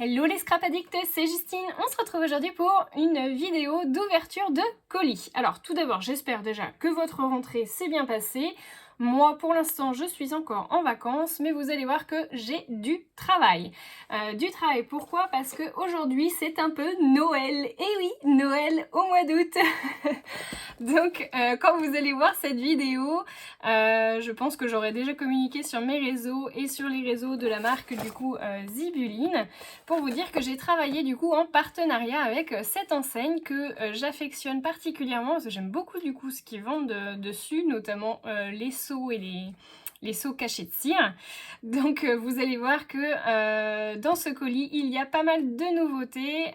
Hello les scrap addicts, c'est Justine. On se retrouve aujourd'hui pour une vidéo d'ouverture de colis. Alors tout d'abord, j'espère déjà que votre rentrée s'est bien passée. Moi, pour l'instant, je suis encore en vacances, mais vous allez voir que j'ai du travail. Pourquoi? Parce que aujourd'hui, c'est un peu Noël. Et oui, Noël au mois d'août. Donc, quand vous allez voir cette vidéo, je pense que j'aurai déjà communiqué sur mes réseaux et sur les réseaux de la marque du coup Zibuline pour vous dire que j'ai travaillé du coup en partenariat avec cette enseigne que j'affectionne particulièrement parce que j'aime beaucoup du coup ce qu'ils vendent dessus, notamment les seaux et les seaux cachés de cire. Donc vous allez voir que dans ce colis, il y a pas mal de nouveautés.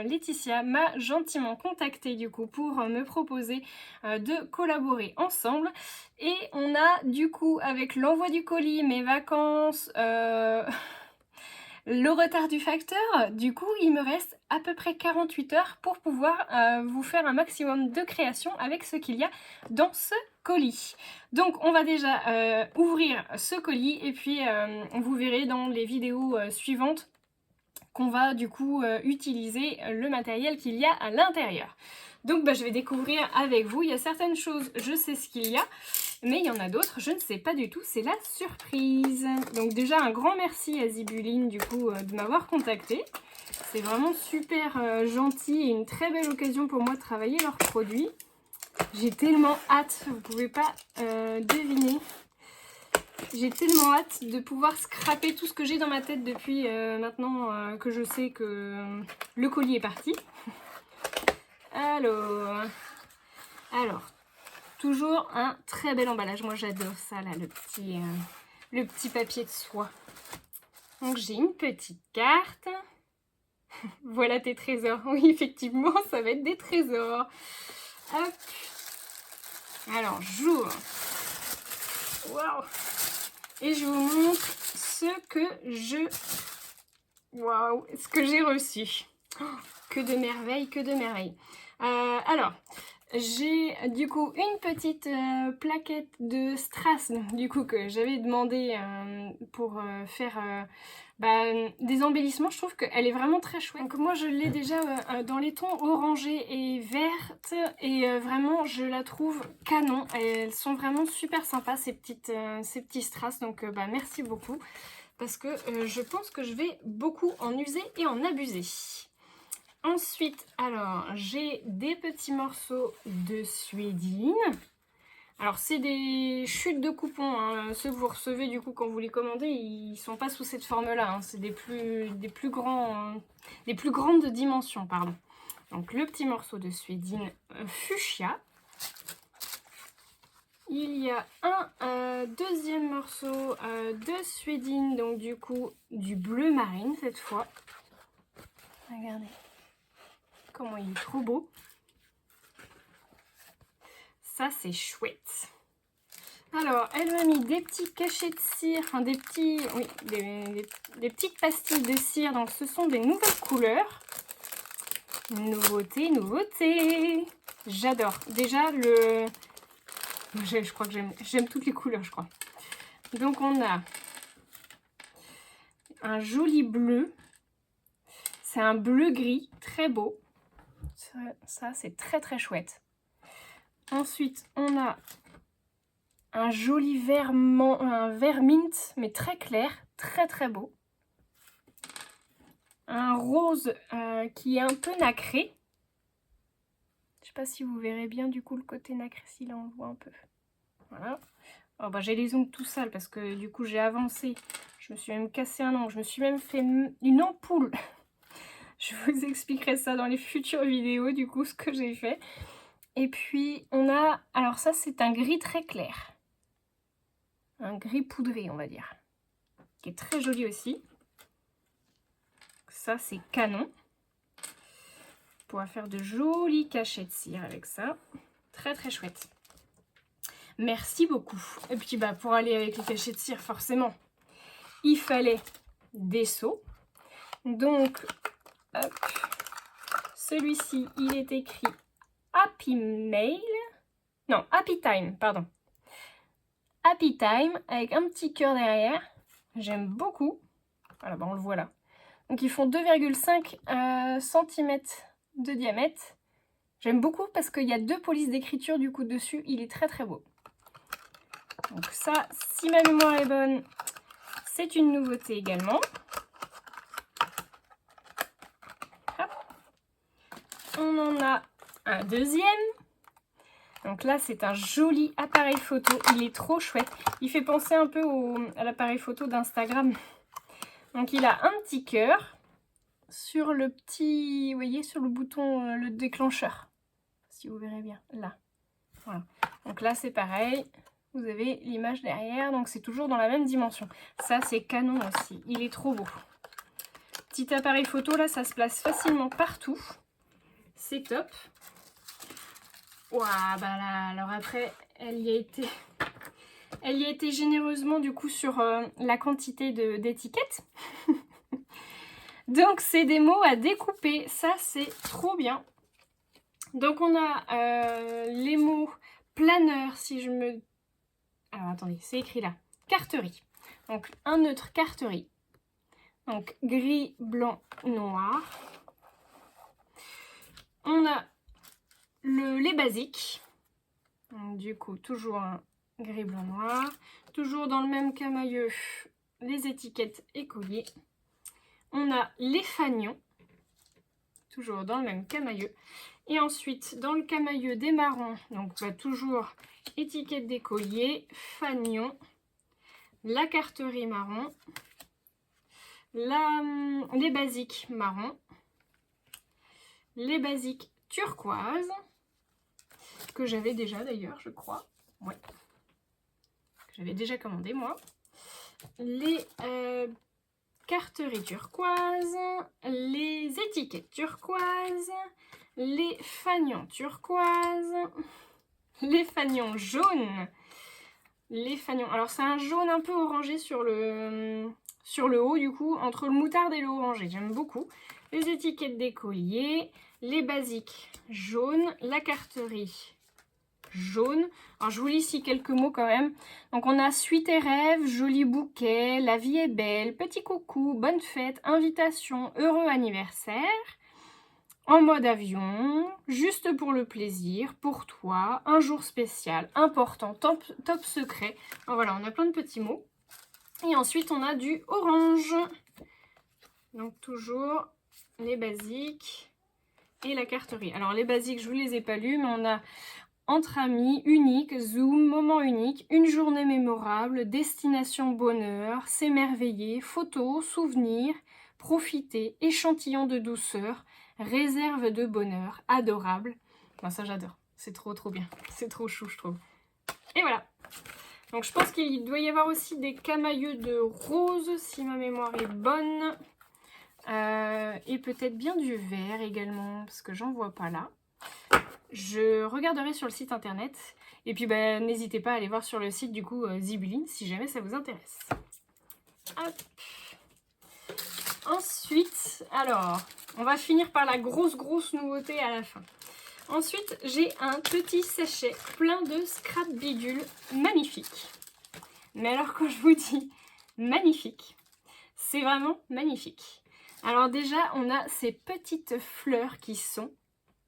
Laetitia m'a gentiment contactée du coup pour me proposer de collaborer ensemble. Et on a du coup avec l'envoi du colis, mes vacances, le retard du facteur, du coup il me reste à peu près 48 heures pour pouvoir vous faire un maximum de création avec ce qu'il y a dans ce colis. Donc on va déjà ouvrir ce colis et puis vous verrez dans les vidéos suivantes qu'on va du coup utiliser le matériel qu'il y a à l'intérieur. Donc je vais découvrir avec vous. Il y a certaines choses, je sais ce qu'il y a, mais il y en a d'autres, je ne sais pas du tout. C'est la surprise. Donc déjà un grand merci à Zibuline du coup de m'avoir contacté. C'est vraiment super gentil et une très belle occasion pour moi de travailler leurs produits. J'ai tellement hâte, vous ne pouvez pas deviner. J'ai tellement hâte de pouvoir scraper tout ce que j'ai dans ma tête depuis maintenant que je sais que le colis est parti. Alors, toujours un très bel emballage. Moi j'adore ça là, le petit papier de soie. Donc j'ai une petite carte. Voilà tes trésors. Oui, effectivement, ça va être des trésors. Hop. Alors, j'ouvre. Waouh. Et je vous montre ce que ce que j'ai reçu. Oh, que de merveilles, que de merveilles. Alors, j'ai du coup une petite plaquette de strass, du coup que j'avais demandé pour faire des embellissements. Je trouve qu'elle est vraiment très chouette. Donc moi je l'ai déjà dans les tons orangés et vertes et vraiment je la trouve canon. Elles sont vraiment super sympas ces petits strass. Donc merci beaucoup parce que je pense que je vais beaucoup en user et en abuser. Ensuite, alors, j'ai des petits morceaux de suédine. Alors, c'est des chutes de coupons. Hein. Ceux que vous recevez, du coup, quand vous les commandez, ils sont pas sous cette forme-là. Hein. C'est des plus grandes dimensions, pardon. Donc, le petit morceau de suédine fuchsia. Il y a un deuxième morceau de suédine, donc du coup, du bleu marine cette fois. Regardez. Comment il est trop beau. Ça, c'est chouette. Alors, elle m'a mis des petits cachets de cire, enfin des petites pastilles de cire. Donc, ce sont des nouvelles couleurs. Nouveauté, nouveauté. J'adore. Déjà, je crois que j'aime toutes les couleurs, je crois. Donc, on a un joli bleu. C'est un bleu-gris, très beau. Ça c'est très très chouette. Ensuite, on a un joli vert mint, mais très clair, très très beau. Un rose qui est un peu nacré. Je sais pas si vous verrez bien du coup le côté nacré, si là on le voit un peu. Voilà. Oh, j'ai les ongles tout sales parce que du coup j'ai avancé. Je me suis même cassé un ongle. Je me suis même fait une ampoule. Je vous expliquerai ça dans les futures vidéos, du coup, ce que j'ai fait. Et puis, on a... Alors ça, c'est un gris très clair. Un gris poudré, on va dire. Qui est très joli aussi. Ça, c'est canon. On pourra faire de jolis cachets de cire avec ça. Très, très chouette. Merci beaucoup. Et puis, pour aller avec les cachets de cire, forcément, il fallait des seaux. Donc... Hop. Celui-ci, il est écrit Happy Mail. Non, Happy Time, pardon. Happy Time, avec un petit cœur derrière. J'aime beaucoup. Voilà, on le voit là. Donc ils font 2,5 cm de diamètre. J'aime beaucoup parce qu'il y a 2 polices d'écriture du coup dessus. Il est très très beau. Donc ça, si ma mémoire est bonne, c'est une nouveauté également. Hop. On en a un deuxième. Donc là, c'est un joli appareil photo. Il est trop chouette. Il fait penser un peu à l'appareil photo d'Instagram. Donc il a un petit cœur sur le petit, vous voyez, sur le bouton, le déclencheur. Si vous verrez bien, là. Voilà. Donc là, c'est pareil. Vous avez l'image derrière, donc c'est toujours dans la même dimension. Ça, c'est canon aussi. Il est trop beau. Petit appareil photo, là, ça se place facilement partout. C'est top. Waouh, bah là, alors après, elle y a été généreusement, du coup, sur la quantité d'étiquettes. Donc, c'est des mots à découper. Ça, c'est trop bien. Donc, on a les mots planeur, si je me... Alors, attendez, c'est écrit là. Carterie. Donc, un neutre carterie. Donc, gris, blanc, noir. On a les basiques. Donc, du coup, toujours un gris, blanc, noir. Toujours dans le même camailleux, les étiquettes écoliers. On a les fanions. Toujours dans le même camailleux. Et ensuite, dans le camailleux des marrons, donc bah, toujours étiquette d'écolier, fanion, la carterie marron, les basiques marron, les basiques turquoise, que j'avais déjà d'ailleurs, je crois. Ouais. Que j'avais déjà commandé moi. Les carteries turquoise, les étiquettes turquoise, les fanions turquoise, les fanions jaunes, les fanions... Alors c'est un jaune un peu orangé sur le haut du coup, entre le moutarde et le orangé, j'aime beaucoup. Les étiquettes d'écolier, les basiques jaunes, la carterie jaune. Alors je vous lis ici quelques mots quand même. Donc on a suite et rêve, joli bouquet, la vie est belle, petit coucou, bonne fête, invitation, heureux anniversaire, en mode avion, juste pour le plaisir, pour toi, un jour spécial, important, top secret. Alors voilà, on a plein de petits mots. Et ensuite on a du orange. Donc toujours les basiques et la carterie. Alors les basiques, je ne vous les ai pas lus, mais on a entre amis, unique, zoom, moment unique, une journée mémorable, destination bonheur, s'émerveiller, photos, souvenirs, profiter, échantillon de douceur, réserve de bonheur, adorable. Enfin, ça j'adore, c'est trop bien, c'est trop chou je trouve. Et voilà. Donc je pense qu'il doit y avoir aussi des camailleux de rose si ma mémoire est bonne. Et peut-être bien du vert également, parce que j'en vois pas là. Je regarderai sur le site internet. Et puis bah, n'hésitez pas à aller voir sur le site du coup Zibuline si jamais ça vous intéresse. Hop. Ensuite, alors, on va finir par la grosse nouveauté à la fin. Ensuite, j'ai un petit sachet plein de scrap bidule magnifique. Mais alors quand je vous dis magnifique, c'est vraiment magnifique. Alors déjà, on a ces petites fleurs qui sont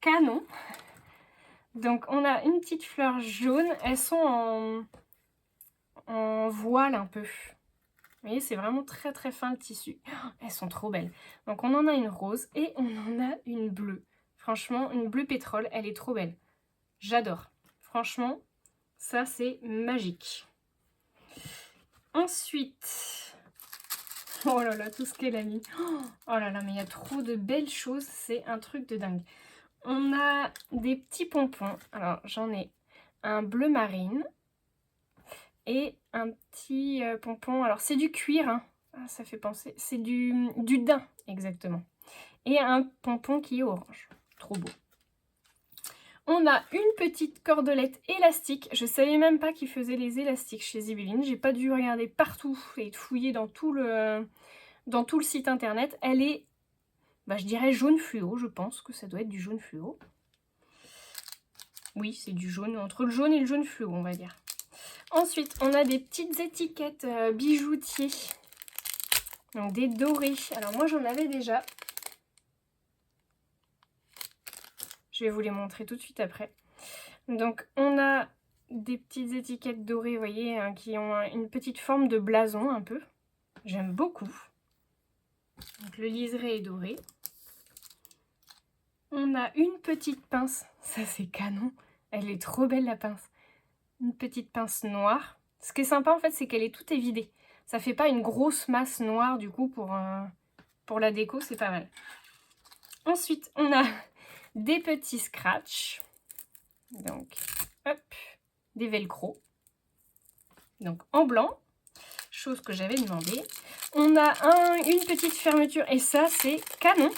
canon. Donc on a une petite fleur jaune, elles sont en voile un peu. Vous voyez, c'est vraiment très fin le tissu. Oh, elles sont trop belles. Donc on en a une rose et on en a une bleue. Franchement, une bleue pétrole, elle est trop belle. J'adore. Franchement, ça c'est magique. Ensuite, oh là là, tout ce qu'elle a mis. Oh là là, mais il y a trop de belles choses, c'est un truc de dingue. On a des petits pompons. Alors, j'en ai un bleu marine et un petit pompon. Alors, c'est du cuir, hein. Ah, ça fait penser. C'est du daim, exactement. Et un pompon qui est orange. Trop beau. On a une petite cordelette élastique. Je savais même pas qu'ils faisaient les élastiques chez Zibuline. J'ai pas dû regarder partout et fouiller dans tout le site internet. Elle est, bah, je dirais jaune fluo. Je pense que ça doit être du jaune fluo. Oui, c'est du jaune, entre le jaune et le jaune fluo, on va dire. Ensuite, on a des petites étiquettes bijoutiers. Donc des dorés. Alors moi j'en avais déjà. Je vais vous les montrer tout de suite après. Donc on a des petites étiquettes dorées, vous voyez, hein, qui ont une petite forme de blason un peu. J'aime beaucoup. Donc le liseré est doré. On a une petite pince. Ça c'est canon. Elle est trop belle la pince. Une petite pince noire. Ce qui est sympa en fait, c'est qu'elle est toute évidée. Ça fait pas une grosse masse noire du coup pour la déco, c'est pas mal. Ensuite, on a des petits scratchs. Donc, hop, des velcro. Donc en blanc, chose que j'avais demandé. On a une petite fermeture et ça c'est canon.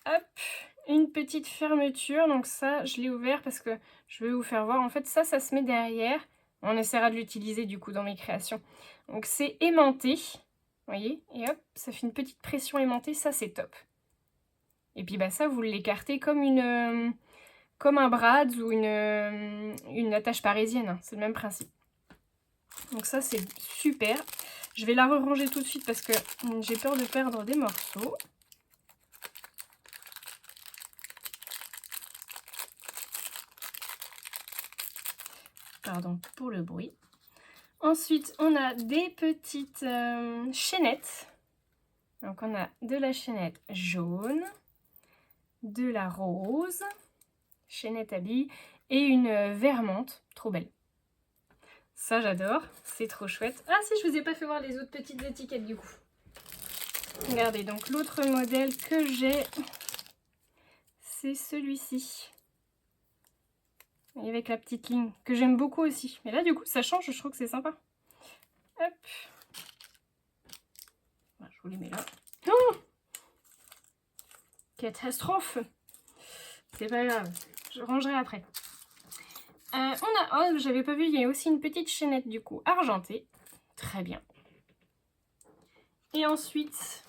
Hop, une petite fermeture. Donc ça, je l'ai ouvert parce que je vais vous faire voir. En fait, ça se met derrière. On essaiera de l'utiliser du coup dans mes créations. Donc c'est aimanté. Vous voyez? Et hop, ça fait une petite pression aimantée. Ça, c'est top. Et puis bah ça, vous l'écartez comme comme un brad ou une attache parisienne. Hein. C'est le même principe. Donc ça, c'est super. Je vais la ranger tout de suite parce que j'ai peur de perdre des morceaux. Pardon pour le bruit. Ensuite, on a des petites chaînettes. Donc, on a de la chaînette jaune, de la rose, chaînette à billes et une vermente. Trop belle. Ça, j'adore. C'est trop chouette. Ah, si, je vous ai pas fait voir les autres petites étiquettes du coup. Regardez, donc l'autre modèle que j'ai, c'est celui-ci. Avec la petite ligne, que j'aime beaucoup aussi. Mais là, du coup, ça change, je trouve que c'est sympa. Hop. Je vous les mets là. Oh, catastrophe. C'est pas grave, je rangerai après. Oh, j'avais pas vu, il y a aussi une petite chaînette du coup, argentée. Très bien. Et ensuite,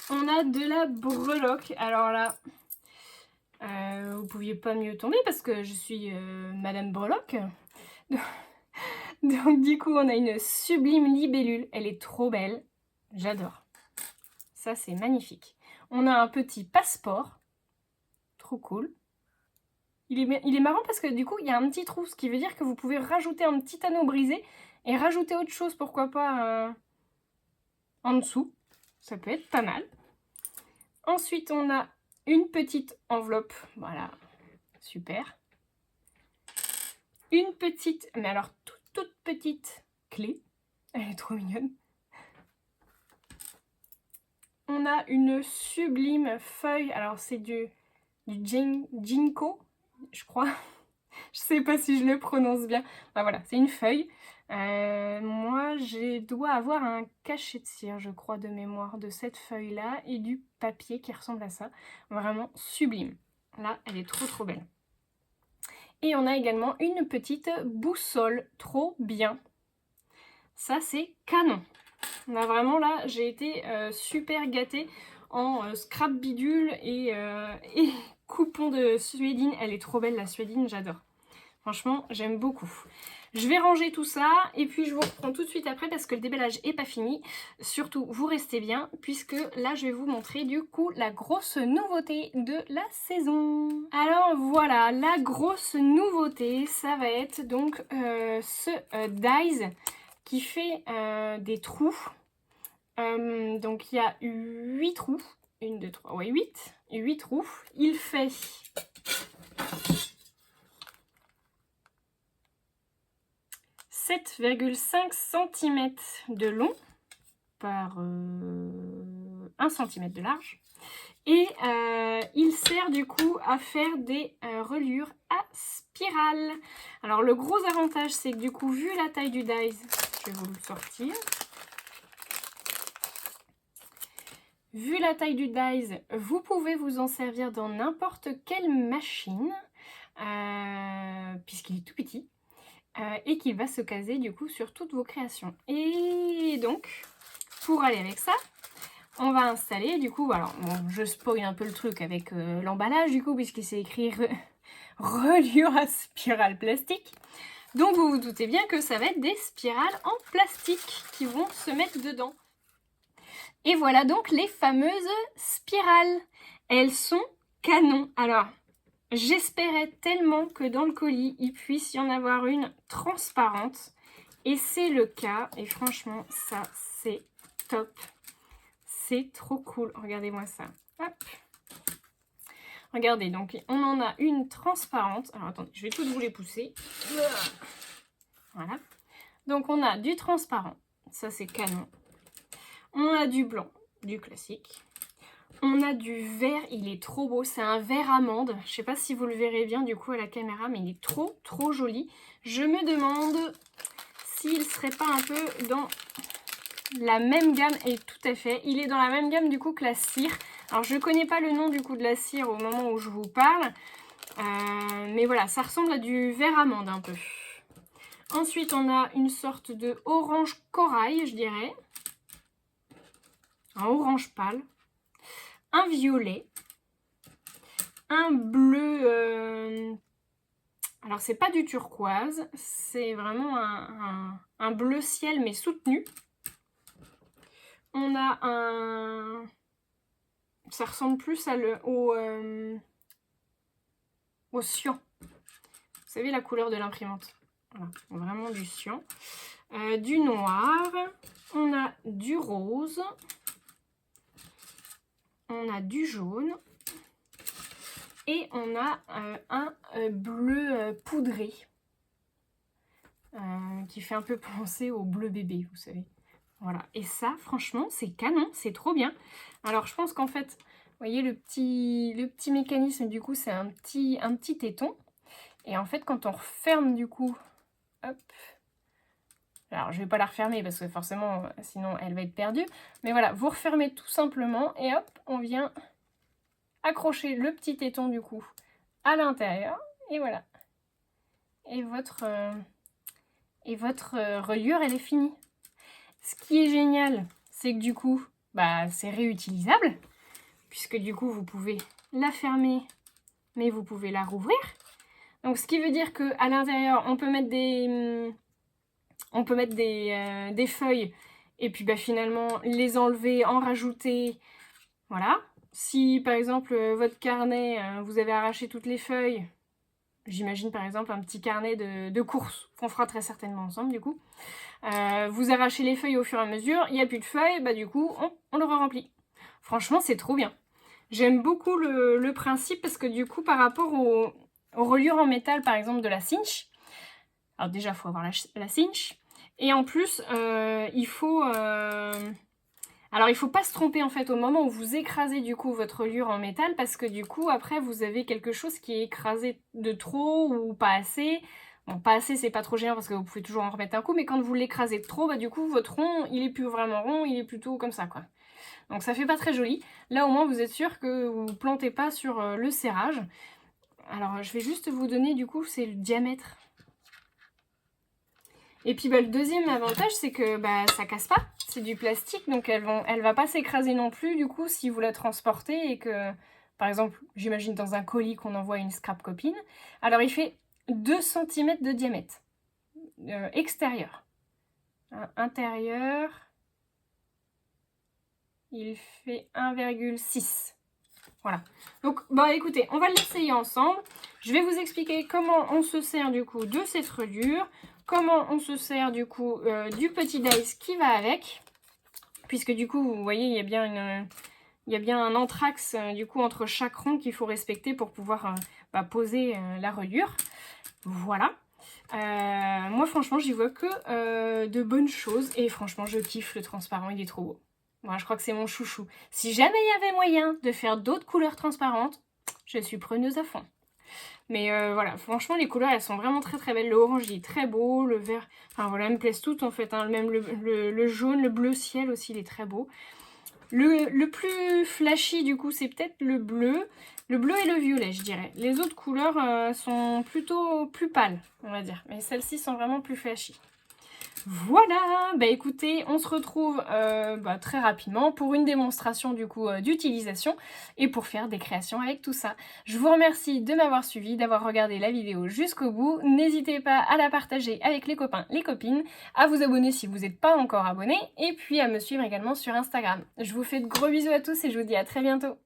on a de la breloque. Alors là, vous pouviez pas mieux tomber parce que je suis Madame Breloque. Donc du coup, on a une sublime libellule. Elle est trop belle. J'adore. Ça, c'est magnifique. On a un petit passeport. Trop cool. Il est marrant parce que du coup, il y a un petit trou, ce qui veut dire que vous pouvez rajouter un petit anneau brisé et rajouter autre chose, pourquoi pas, en dessous. Ça peut être pas mal. Ensuite, on a une petite enveloppe. Voilà, super. Une petite, mais alors toute petite clé. Elle est trop mignonne. On a une sublime feuille. Alors, c'est du ginkgo, je crois. Je sais pas si je le prononce bien. Bah voilà, c'est une feuille. Moi, je dois avoir un cachet de cire, je crois, de mémoire de cette feuille-là et du papier qui ressemble à ça. Vraiment sublime. Là, elle est trop trop belle. Et on a également une petite boussole. Trop bien. Ça, c'est canon. Là, vraiment, là, j'ai été super gâtée en scrap bidule et coupon de suédine. Elle est trop belle, la suédine, j'adore. Franchement, j'aime beaucoup. Je vais ranger tout ça et puis je vous reprends tout de suite après parce que le déballage n'est pas fini. Surtout, vous restez bien puisque là, je vais vous montrer du coup la grosse nouveauté de la saison. Alors voilà, la grosse nouveauté, ça va être donc ce dies qui fait des trous. Donc il y a 8 trous. 1, 2, 3, ouais 8. 8 trous. Il fait 7,5 cm de long par 1 cm de large. Et il sert du coup à faire des reliures à spirale. Alors le gros avantage, c'est que du coup, vu la taille du dies, je vais vous le sortir. Vu la taille du dies, vous pouvez vous en servir dans n'importe quelle machine, puisqu'il est tout petit. Et qui va se caser du coup sur toutes vos créations. Et donc, pour aller avec ça, on va installer du coup, alors bon, je spoil un peu le truc avec l'emballage du coup, puisqu'il s'est écrit reliure à spirale plastique. Donc vous vous doutez bien que ça va être des spirales en plastique qui vont se mettre dedans. Et voilà donc les fameuses spirales. Elles sont canon. Alors, j'espérais tellement que dans le colis, il puisse y en avoir une transparente. Et c'est le cas. Et franchement, ça, c'est top. C'est trop cool. Regardez-moi ça. Hop. Regardez, donc on en a une transparente. Alors attendez, je vais toutes vous les pousser. Voilà. Donc on a du transparent. Ça, c'est canon. On a du blanc, du classique. On a du vert, il est trop beau. C'est un vert amande. Je sais pas si vous le verrez bien du coup à la caméra, mais il est trop, trop joli. Je me demande s'il serait pas un peu dans la même gamme. Et tout à fait, il est dans la même gamme du coup que la cire. Alors je connais pas le nom du coup de la cire au moment où je vous parle. Mais voilà, ça ressemble à du vert amande un peu. Ensuite, on a une sorte de orange corail, je dirais. Un orange pâle. Un violet. Un bleu... Alors, c'est pas du turquoise. C'est vraiment un bleu ciel, mais soutenu. On a un... Ça ressemble plus au cyan. Vous savez, la couleur de l'imprimante. Voilà, vraiment du cyan. Du noir. On a du rose. On a du jaune. Et on a un bleu poudré. Qui fait un peu penser au bleu bébé, vous savez. Voilà. Et ça, franchement, c'est canon. C'est trop bien. Alors, je pense qu'en fait, vous voyez le petit mécanisme, du coup, c'est un petit téton. Et en fait, quand on referme, du coup, hop. Alors, je vais pas la refermer parce que forcément, sinon, elle va être perdue. Mais voilà, vous refermez tout simplement et hop, on vient accrocher le petit téton, du coup, à l'intérieur. Et voilà. Et votre reliure, elle est finie. Ce qui est génial, c'est que du coup, bah, c'est réutilisable. Puisque du coup, vous pouvez la fermer, mais vous pouvez la rouvrir. Donc, ce qui veut dire qu'à l'intérieur, on peut mettre des feuilles et puis bah, finalement les enlever, en rajouter. Voilà. Si par exemple votre carnet, vous avez arraché toutes les feuilles, j'imagine par exemple un petit carnet de courses qu'on fera très certainement ensemble du coup. Vous arrachez les feuilles au fur et à mesure, il n'y a plus de feuilles, bah du coup on le remplit. Franchement c'est trop bien. J'aime beaucoup le principe parce que du coup par rapport aux reliures en métal par exemple de la cinch, alors déjà il faut avoir la cinch, et en plus il faut pas se tromper en fait au moment où vous écrasez du coup votre reliure en métal parce que du coup après vous avez quelque chose qui est écrasé de trop ou pas assez. Bon, pas assez, c'est pas trop gênant parce que vous pouvez toujours en remettre un coup, mais quand vous l'écrasez de trop, bah du coup votre rond, il est plus vraiment rond, il est plutôt comme ça quoi. Donc ça fait pas très joli. Là au moins vous êtes sûr que vous ne plantez pas sur le serrage. Alors je vais juste vous donner du coup, c'est le diamètre. Et puis bah, le deuxième avantage, c'est que bah, ça casse pas, c'est du plastique, donc elle va pas s'écraser non plus du coup si vous la transportez et que, par exemple, j'imagine dans un colis qu'on envoie une scrap copine. Alors il fait 2 cm de diamètre extérieur. Intérieur, il fait 1,6. Voilà. Donc, bah écoutez, on va l'essayer ensemble. Je vais vous expliquer comment on se sert du coup de cette reliure. Comment on se sert du coup du petit dice qui va avec. Puisque du coup, vous voyez, il y a bien un anthrax du coup entre chaque rond qu'il faut respecter pour pouvoir poser la reliure. Voilà. Moi franchement, j'y vois que de bonnes choses. Et franchement, je kiffe le transparent, il est trop beau. Moi, je crois que c'est mon chouchou. Si jamais il y avait moyen de faire d'autres couleurs transparentes, je suis preneuse à fond. Mais voilà, franchement, les couleurs, elles sont vraiment très très belles. Le orange, il est très beau. Le vert, enfin voilà, elles me plaisent toutes en fait. Hein. Même le jaune, le bleu ciel aussi, il est très beau. Le plus flashy, du coup, c'est peut-être le bleu. Le bleu et le violet, je dirais. Les autres couleurs sont plutôt plus pâles, on va dire. Mais celles-ci sont vraiment plus flashy. Voilà, bah écoutez, on se retrouve très rapidement pour une démonstration du coup d'utilisation et pour faire des créations avec tout ça. Je vous remercie de m'avoir suivi, d'avoir regardé la vidéo jusqu'au bout. N'hésitez pas à la partager avec les copains, les copines, à vous abonner si vous n'êtes pas encore abonné et puis à me suivre également sur Instagram. Je vous fais de gros bisous à tous et je vous dis à très bientôt.